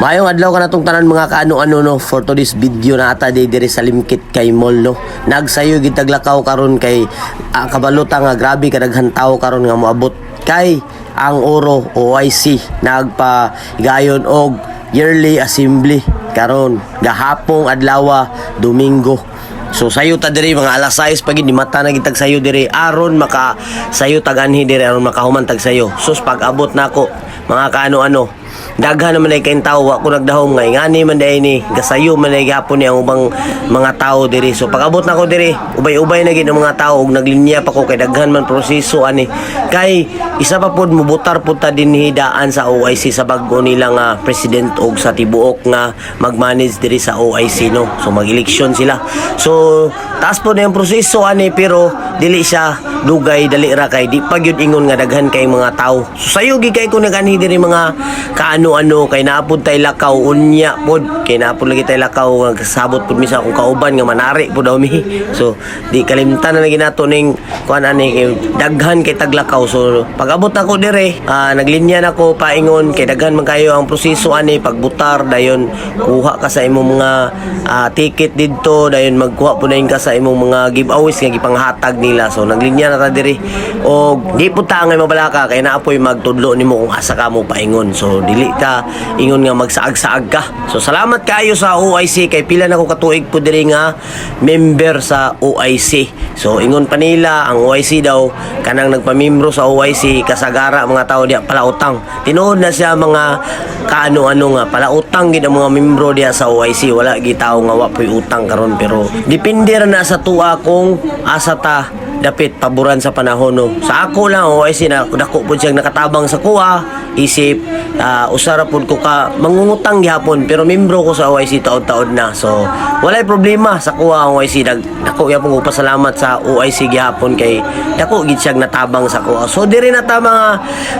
Mayong adlaw ka natong tanan mga kaano-ano no for today's video na ata diri sa Limkit kay mall no. Nagsayo gitaglakaw karon kay kabaluta nga grabe kadaghan tawo karon nga moabot kay ang Oro OIC nagpa-gayon og yearly assembly karon gahapong adlaw Domingo. So sayo ta diri mga alas 6 pag di mata na gitag sayo diri aron maka sayo taganhi diri aron makahuman tag sayo. Sus pag abot nako mga kaano-ano daghan naman ay kain tao ako nagdahom nga ngani man day ni gasayo man ay gapon ni ang ubang mga tao diri. So pag-abot na ko diri ubay-ubay na gid ang mga tao ug naglinya pa ko kay daghan man proseso ani kay isa pa pud mobutar pud ta dinhi daan sa OIC sa bag-o nila nga president og sa tibuok nga mag-manage diri sa OIC no. So mag-eleksyon sila. So taas po na yung proseso ani pero dili siya dugay dali ra kay di pa gyud ingon nga daghan kay mga tao. So sayo gi kay ko naganhi diri mga kaano-ano kay naapod tay lakaw unya pod kay naapod lagi tay lakaw nga kasabot pud misa kung kauban nga manari pud daw mi. So di kalimtan na lagi nato ning kuan ani kay daghan kay taglakaw. So pag-abot nako dire naglinya nako paingon kay daghan man kayo ang proseso ani pagbutar dayon kuha ka sa imong mga ticket didto dayon magkuha pud ka sa imong mga giveaways nga gipanghatag nila. So naglinya na ta diri og di pud ta ngay mabalaka kay naapoy magtudlo nimo kung asa ka mo paingon. So dili ka ingon nga magsaag-saag ka. So salamat kayo sa OIC kay pila na ko katuig po diri nga member sa OIC. So ingon pa nila ang OIC daw kanang nagpamembro sa OIC kasagara mga tao diya palautang. Tinuod na siya mga kaano-ano nga palautang gid ang mga membro diya sa OIC. Wala gi tawo nga wa poy utang karon pero depende ra na sa tuwa kung asa ta dapit paboran sa panahon no. Sa ako lang OIC na dako pud siyang nakatabang sa kuha isip usara pud ko ka mangungutang gihapon pero membro ko sa OIC taod-taod na. So walay problema sa kuha ang OIC dako gyapon ko pasalamat sa OIC gihapon kay dako gid siyang natabang sa kuha. So diri na ta mga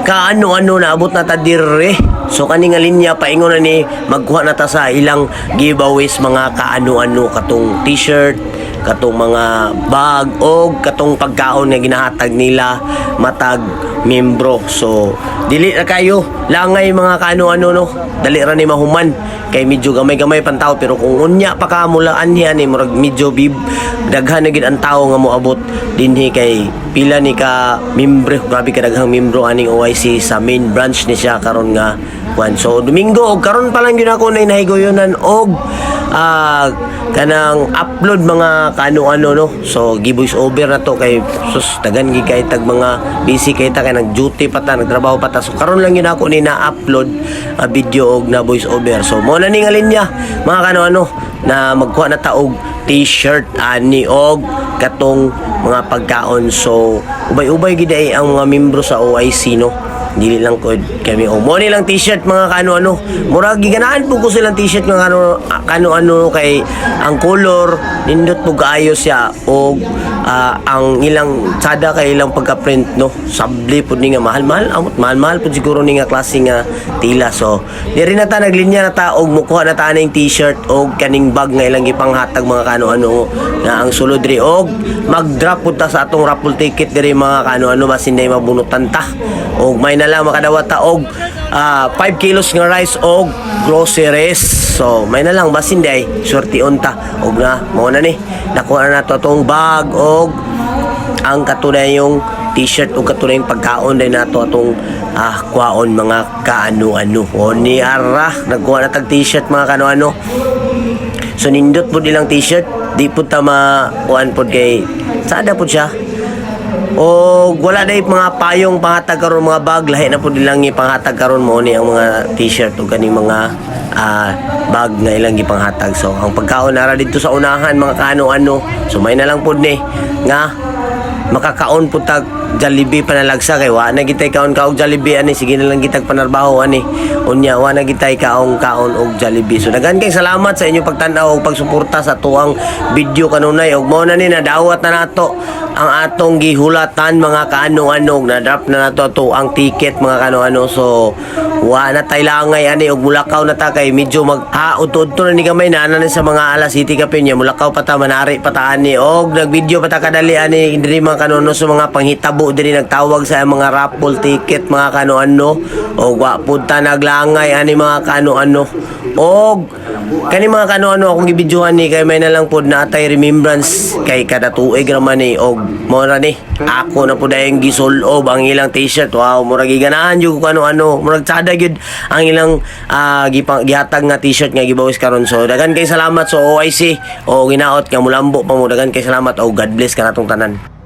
kaano-ano na abot na ta diri. So kani nga linya paingon na ni magkuha na ta sa ilang giveaways mga kaano-ano katong t-shirt katong mga bag o katong pagkaon nga ginahatag nila matag membro. So dili na kayo langay mga kaano-ano no dali ra ni mahuman kay medyo gamay-gamay pan tao pero kung unya pa ka mulaan niya ni murag medyo daghan na gid ang tao nga moabot dinhi kay pila ni ka membro grabe ka daghang membro aning OIC sa main branch ni siya karon nga kuan. So Domingo og karon pa lang gyud ako nay nahigoyonan og kanang upload mga kaano-ano no. So gi-voice over na to kay sus dagan gi kay tag mga busy kay ta kay nag-duty pa ta nagtrabaho pa ta. So karon lang yun ako ni na-upload video og na voice over. So mo na ning linya mga kaano-ano na magkuha na ta og t-shirt ani og katong mga pagkaon. So ubay-ubay gid ay ang mga membro sa OIC no. Dili lang ko kami mo ni lang t-shirt mga kaano-ano murag giganaan po ko silang t-shirt mga kaano-ano kay ang color nindot po kaayo siya og ang ilang sada kay ilang pagka-print no sabli pud ni nga mahal pud siguro ni nga klase nga tila. So diri na ta naglinya na ta og mukuha na ta ning t-shirt og kaning bag nga ilang gipanghatag mga kaano-ano na ang sulod diri og mag-drop pud ta sa atong raffle ticket diri mga kaano-ano basin day mabunutan ta og may na lang makadawat ta og 5 kilos nga rice og groceries. So may na lang basin day sortion ta og na mao na ni nakuha na to tong bag og ang katunay yung t-shirt o katunay yung pagkaon din nato atong kuhaon mga kaano-ano o ni ara nagkuha na tag t-shirt mga kaano-ano. So nindot po nilang t-shirt di po ta kuhaan po kay sada po siya o wala na mga payong panghatag karon mga bag lahi na po nilang ipanghatag karon mo ni ang mga t-shirt o kaning mga bag nga ilang gipanghatag. So ang pagkaon nara dito sa unahan mga kaano-ano. So may na lang po ni nga makakaon po tag Jollibee panalagsa kay wa na gitay kaon ka og Jollibee ani sige na lang gitag panarbaho ani unya wa na gitay kaon og Jollibee. So daghan kay salamat sa inyo pagtan-aw og pagsuporta sa tuang video kanunay og mao na ni nadawat na nato ang atong gihulatan mga kaano-ano na drop na nato to ang ticket mga kaano-ano. So wa na tay langay ani og mulakaw na ta kay medyo udto na ni gamay na sa mga alas City kapin nya mulakaw pa ta manari pa ta ani og nagvideo pa ta kadali ani diri mga kaano sa mga panghitabo diri nagtawag sa mga raffle ticket mga kaano-ano og wa pud ta naglangay ani mga kaano-ano Og kani mga kano-ano akong gibidyohan ni kay may na lang pod na atay remembrance kay kada tuig raman ni og mora ni ako na pod ayong gisulob ang ilang t-shirt. Wow, murag giganahan jud ko kano-ano, murag tsada gyud ang ilang gihatag nga t-shirt nga gibawis karon. So dagan kay salamat sa OIC o ginaot nga mulambo pa mo, dagan kay salamat o God bless kanatong tanan.